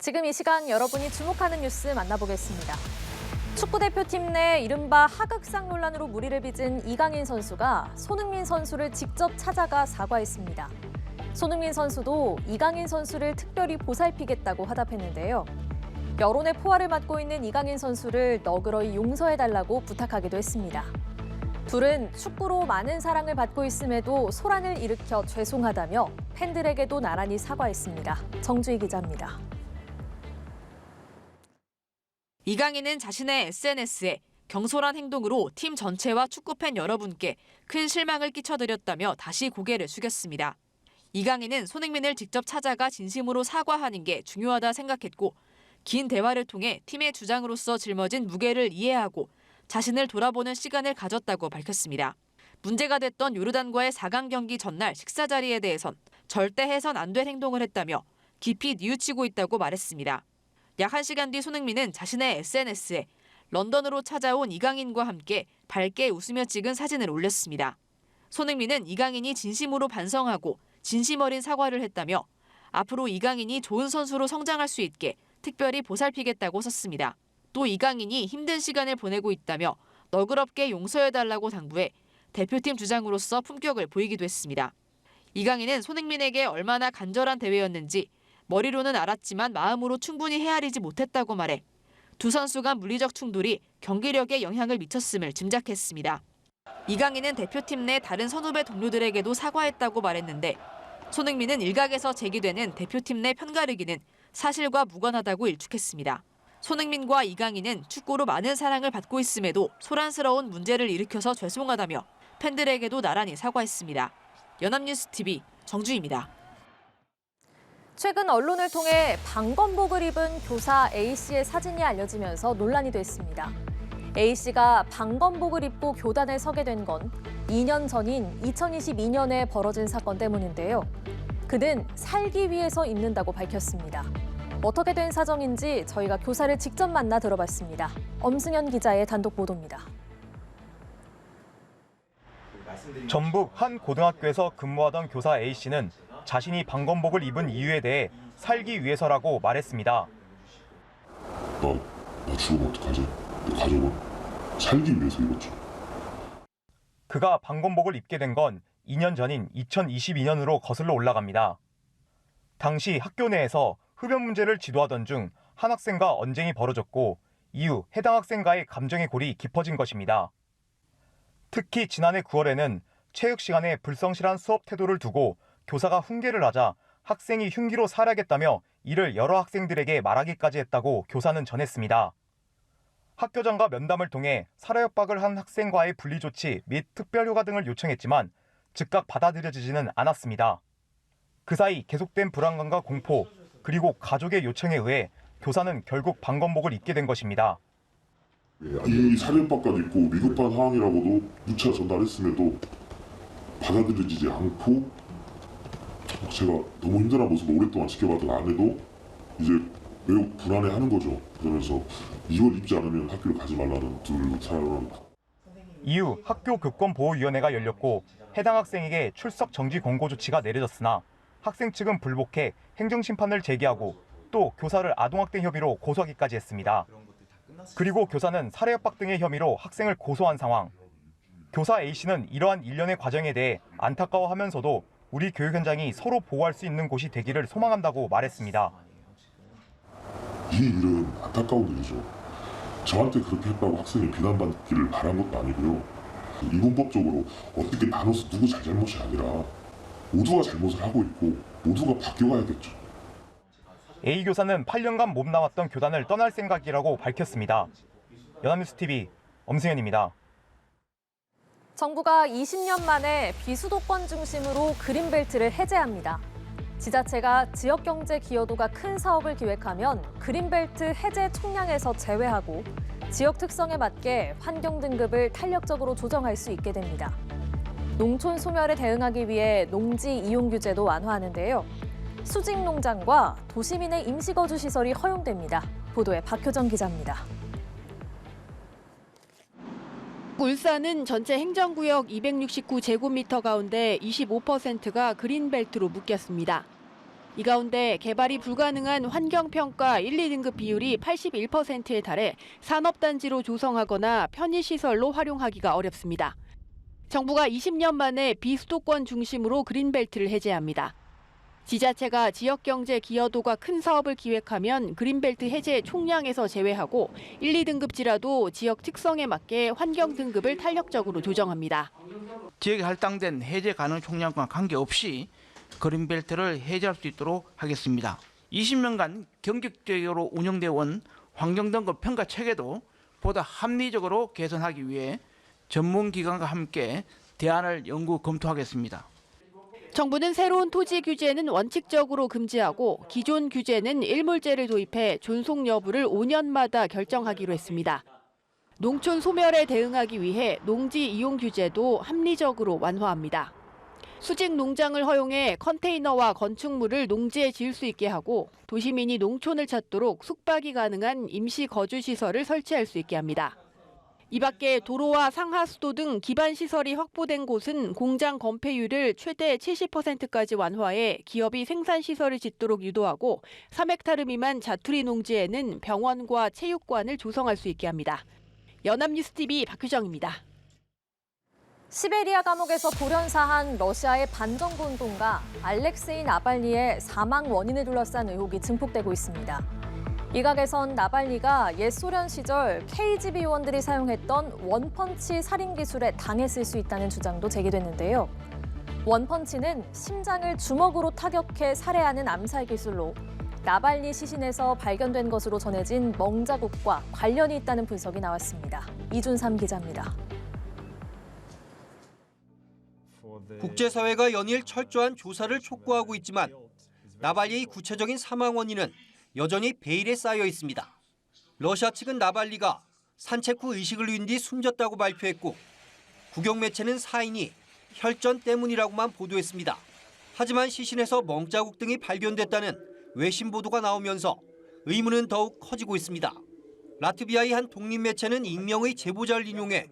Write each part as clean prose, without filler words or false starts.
지금 이 시간 여러분이 주목하는 뉴스 만나보겠습니다. 축구대표팀 내 이른바 하극상 논란으로 무리를 빚은 이강인 선수가 손흥민 선수를 직접 찾아가 사과했습니다. 손흥민 선수도 이강인 선수를 특별히 보살피겠다고 화답했는데요. 여론의 포화를 맞고 있는 이강인 선수를 너그러이 용서해달라고 부탁하기도 했습니다. 둘은 축구로 많은 사랑을 받고 있음에도 소란을 일으켜 죄송하다며 팬들에게도 나란히 사과했습니다. 정주희 기자입니다. 이강인은 자신의 SNS에 경솔한 행동으로 팀 전체와 축구팬 여러분께 큰 실망을 끼쳐드렸다며 다시 고개를 숙였습니다. 이강인은 손흥민을 직접 찾아가 진심으로 사과하는 게 중요하다 생각했고 긴 대화를 통해 팀의 주장으로서 짊어진 무게를 이해하고 자신을 돌아보는 시간을 가졌다고 밝혔습니다. 문제가 됐던 요르단과의 4강 경기 전날 식사 자리에 대해선 절대 해선 안 될 행동을 했다며 깊이 뉘우치고 있다고 말했습니다. 약 1시간 뒤 손흥민은 자신의 SNS에 런던으로 찾아온 이강인과 함께 밝게 웃으며 찍은 사진을 올렸습니다. 손흥민은 이강인이 진심으로 반성하고 진심 어린 사과를 했다며 앞으로 이강인이 좋은 선수로 성장할 수 있게 특별히 보살피겠다고 썼습니다. 또 이강인이 힘든 시간을 보내고 있다며 너그럽게 용서해달라고 당부해 대표팀 주장으로서 품격을 보이기도 했습니다. 이강인은 손흥민에게 얼마나 간절한 대회였는지 머리로는 알았지만 마음으로 충분히 헤아리지 못했다고 말해 두 선수 간 물리적 충돌이 경기력에 영향을 미쳤음을 짐작했습니다. 이강인은 대표팀 내 다른 선후배 동료들에게도 사과했다고 말했는데 손흥민은 일각에서 제기되는 대표팀 내 편가르기는 사실과 무관하다고 일축했습니다. 손흥민과 이강인은 축구로 많은 사랑을 받고 있음에도 소란스러운 문제를 일으켜서 죄송하다며 팬들에게도 나란히 사과했습니다. 연합뉴스TV 정주희입니다. 최근 언론을 통해 방검복을 입은 교사 A씨의 사진이 알려지면서 논란이 됐습니다. A씨가 방검복을 입고 교단에 서게 된 건 2년 전인 2022년에 벌어진 사건 때문인데요. 그는 살기 위해서 입는다고 밝혔습니다. 어떻게 된 사정인지 저희가 교사를 직접 만나 들어봤습니다. 엄승현 기자의 단독 보도입니다. 전북 한 고등학교에서 근무하던 교사 A씨는 자신이 방검복을 입은 이유에 대해 살기 위해서라고 말했습니다. 나 죽으면 어떡하지? 내 가족은 살기 위해서 입었죠. 그가 방검복을 입게 된 건 2년 전인 2022년으로 거슬러 올라갑니다. 당시 학교 내에서 흡연 문제를 지도하던 중 한 학생과 언쟁이 벌어졌고 이후 해당 학생과의 감정의 골이 깊어진 것입니다. 특히 지난해 9월에는 체육 시간에 불성실한 수업 태도를 두고 교사가 훈계를 하자 학생이 흉기로 살해하겠다며 이를 여러 학생들에게 말하기까지 했다고 교사는 전했습니다. 학교장과 면담을 통해 살해 협박을 한 학생과의 분리 조치 및 특별 휴가 등을 요청했지만 즉각 받아들여지지는 않았습니다. 그 사이 계속된 불안감과 공포, 그리고 가족의 요청에 의해 교사는 결국 방검복을 입게 된 것입니다. 이 살해 협박까지 있고 위급한 상황이라고도 누차 전달했음에도 받아들여지지 않고 제가 너무 힘든 모습을 오랫동안 지켜봤던 아내도 이제 매우 불안해하는 거죠. 그러면서 이걸 입지 않으면 학교를 가지 말라는 둘 사람을. 이후 학교 교권보호위원회가 열렸고 해당 학생에게 출석 정지 권고 조치가 내려졌으나 학생 측은 불복해 행정심판을 제기하고 또 교사를 아동학대 혐의로 고소하기까지 했습니다. 그리고 교사는 살해 협박 등의 혐의로 학생을 고소한 상황. 교사 A씨는 이러한 일련의 과정에 대해 안타까워하면서도 우리 교육 현장이 서로 보호할 수 있는 곳이 되기를 소망한다고 말했습니다. 이 일은 안타까운 일이죠. 저한테 그렇게 했다고 학생이 비난받기를 바란 것도 아니고요. 인권법적으로 어떻게 나눠서 누구 잘잘못이 아니라 모두가 잘못을 하고 있고 모두가 바뀌어가야겠죠. A 교사는 8년간 몸담았던 교단을 떠날 생각이라고 밝혔습니다. 연합뉴스TV 엄승현입니다. 정부가 20년 만에 비수도권 중심으로 그린벨트를 해제합니다. 지자체가 지역경제 기여도가 큰 사업을 기획하면 그린벨트 해제 총량에서 제외하고 지역 특성에 맞게 환경 등급을 탄력적으로 조정할 수 있게 됩니다. 농촌 소멸에 대응하기 위해 농지 이용 규제도 완화하는데요. 수직 농장과 도시민의 임시거주 시설이 허용됩니다. 보도에 박효정 기자입니다. 울산은 전체 행정구역 269제곱미터 가운데 25%가 그린벨트로 묶였습니다. 이 가운데 개발이 불가능한 환경평가 1, 2등급 비율이 81%에 달해 산업단지로 조성하거나 편의시설로 활용하기가 어렵습니다. 정부가 20년 만에 비수도권 중심으로 그린벨트를 해제합니다. 지자체가 지역경제 기여도가 큰 사업을 기획하면 그린벨트 해제 총량에서 제외하고 1, 2등급지라도 지역 특성에 맞게 환경 등급을 탄력적으로 조정합니다. 지역에 할당된 해제 가능 총량과 관계없이 그린벨트를 해제할 수 있도록 하겠습니다. 20년간 경직적으로 운영되어 온 환경등급 평가 체계도 보다 합리적으로 개선하기 위해 전문기관과 함께 대안을 연구 검토하겠습니다. 정부는 새로운 토지 규제는 원칙적으로 금지하고 기존 규제는 일몰제를 도입해 존속 여부를 5년마다 결정하기로 했습니다. 농촌 소멸에 대응하기 위해 농지 이용 규제도 합리적으로 완화합니다. 수직 농장을 허용해 컨테이너와 건축물을 농지에 지을 수 있게 하고 도시민이 농촌을 찾도록 숙박이 가능한 임시 거주시설을 설치할 수 있게 합니다. 이 밖에 도로와 상하수도 등 기반시설이 확보된 곳은 공장 건폐율을 최대 70%까지 완화해 기업이 생산시설을 짓도록 유도하고 3헥타르 미만 자투리 농지에는 병원과 체육관을 조성할 수 있게 합니다. 연합뉴스TV 박효정입니다. 시베리아 감옥에서 돌연사한 러시아의 반정부 운동가 알렉세이 나발니의 사망 원인을 둘러싼 의혹이 증폭되고 있습니다. 일각에선 나발니가 옛 소련 시절 KGB 요원들이 사용했던 원펀치 살인 기술에 당했을 수 있다는 주장도 제기됐는데요. 원펀치는 심장을 주먹으로 타격해 살해하는 암살 기술로 나발니 시신에서 발견된 것으로 전해진 멍자국과 관련이 있다는 분석이 나왔습니다. 이준삼 기자입니다. 국제사회가 연일 철저한 조사를 촉구하고 있지만 나발리의 구체적인 사망 원인은 여전히 베일에 쌓여 있습니다. 러시아 측은 나발리가 산책 후 의식을 잃은 뒤 숨졌다고 발표했고 국영 매체는 사인이 혈전 때문이라고만 보도했습니다. 하지만 시신에서 멍자국 등이 발견됐다는 외신 보도가 나오면서 의문은 더욱 커지고 있습니다. 라트비아의 한 독립 매체는 익명의 제보자를 인용해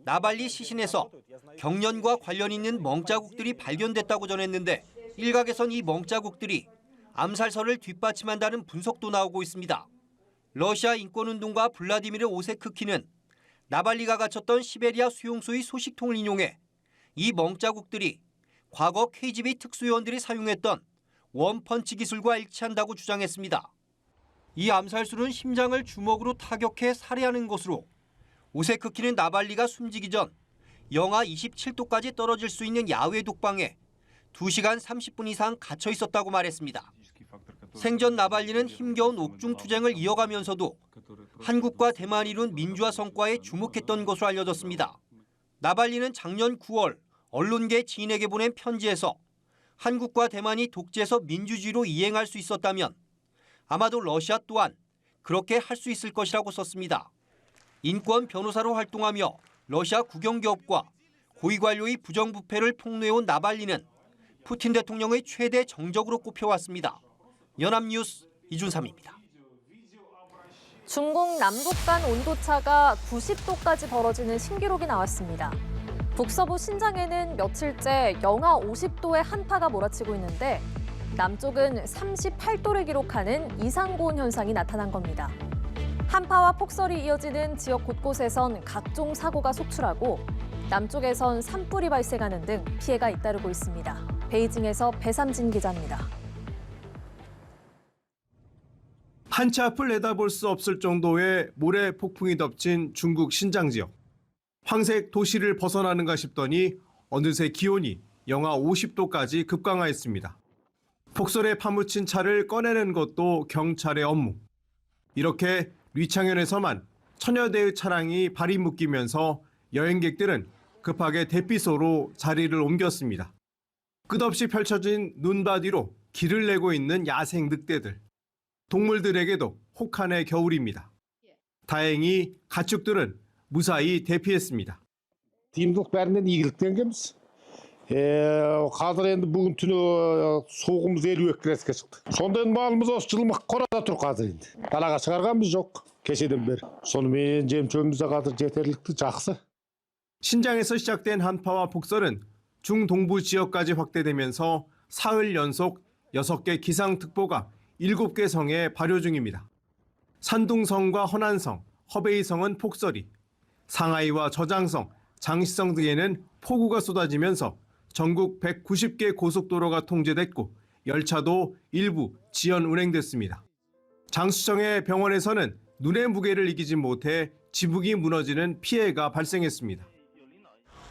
나발리 시신에서 경련과 관련 있는 멍자국들이 발견됐다고 전했는데 일각에선 이 멍자국들이 암살설을 뒷받침한다는 분석도 나오고 있습니다. 러시아 인권운동가 블라디미르 오세크키는 나발리가 갇혔던 시베리아 수용소의 소식통을 인용해 이 멍자국들이 과거 KGB 특수요원들이 사용했던 원펀치 기술과 일치한다고 주장했습니다. 이 암살술은 심장을 주먹으로 타격해 살해하는 것으로 오세크키는 나발리가 숨지기 전 영하 27도까지 떨어질 수 있는 야외 독방에 2시간 30분 이상 갇혀 있었다고 말했습니다. 생전 나발리는 힘겨운 옥중 투쟁을 이어가면서도 한국과 대만이 이룬 민주화 성과에 주목했던 것으로 알려졌습니다. 나발리는 작년 9월 언론계 지인에게 보낸 편지에서 한국과 대만이 독재에서 민주주의로 이행할 수 있었다면 아마도 러시아 또한 그렇게 할 수 있을 것이라고 썼습니다. 인권 변호사로 활동하며 러시아 국영기업과 고위 관료의 부정부패를 폭로해온 나발리는 푸틴 대통령의 최대 정적으로 꼽혀왔습니다. 연합뉴스 이준삼입니다. 중국 남북 간 온도차가 90도까지 벌어지는 신기록이 나왔습니다. 북서부 신장에는 며칠째 영하 50도의 한파가 몰아치고 있는데 남쪽은 38도를 기록하는 이상고온 현상이 나타난 겁니다. 한파와 폭설이 이어지는 지역 곳곳에선 각종 사고가 속출하고 남쪽에선 산불이 발생하는 등 피해가 잇따르고 있습니다. 베이징에서 배삼진 기자입니다. 한치 앞을 내다볼 수 없을 정도의 모래 폭풍이 덮친 중국 신장 지역. 황색 도시를 벗어나는가 싶더니 어느새 기온이 영하 50도까지 급강하였습니다. 폭설에 파묻힌 차를 꺼내는 것도 경찰의 업무. 이렇게 류창현에서만 천여 대의 차량이 발이 묶이면서 여행객들은 급하게 대피소로 자리를 옮겼습니다. 끝없이 펼쳐진 눈밭 위로 길을 내고 있는 야생 늑대들. 동물들에게도 혹한의 겨울입니다. 다행히 가축들은 무사히 대피했습니다. тиімділік бәрінен игіліктен келеміз. Қазір енді бүгін түні соғымыз 52 градусқа шықты. Сонда енді малымыз осы жылымық қорада тұр қазір енді. Далаға шығарғанымыз жоқ кешеден бері. Сонымен жем-шөбіміз де қазір жетерлікті жақсы. 신장에서 시작된 한파와 폭설은 중동부 지역까지 확대되면서 사흘 연속 6개 기상특보가 7개 성에 발효 중입니다. 산둥성과 허난성, 허베이성은 폭설이, 상하이와 저장성, 장시성 등에는 폭우가 쏟아지면서 전국 190개 고속도로가 통제됐고 열차도 일부 지연 운행됐습니다. 장수성의 병원에서는 눈의 무게를 이기지 못해 지붕이 무너지는 피해가 발생했습니다.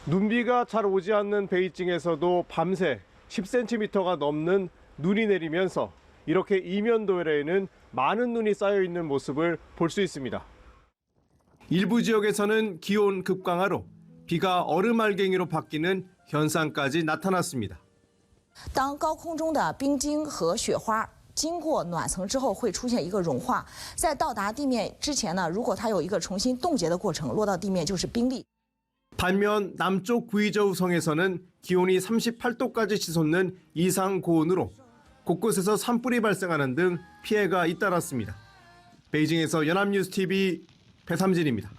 눈비가 잘 오지 않는 베이징에서도 밤새 10cm가 넘는 눈이 내리면서 이렇게 이면도로에는 많은 눈이 쌓여 있는 모습을 볼 수 있습니다. 일부 지역에서는 기온 급강하로 비가 얼음알갱이로 바뀌는 현상까지 나타났습니다. 当高空中的冰晶和雪花经过暖层之后，会出现一个融化，在到达地面之前呢，如果它有一个重新冻结的过程，落到地面就是冰粒。 반면 남쪽 구이저우 성에서는 기온이 38도까지 치솟는 이상 고온으로 곳곳에서 산불이 발생하는 등 피해가 잇따랐습니다. 베이징에서 연합뉴스 TV 배삼진입니다.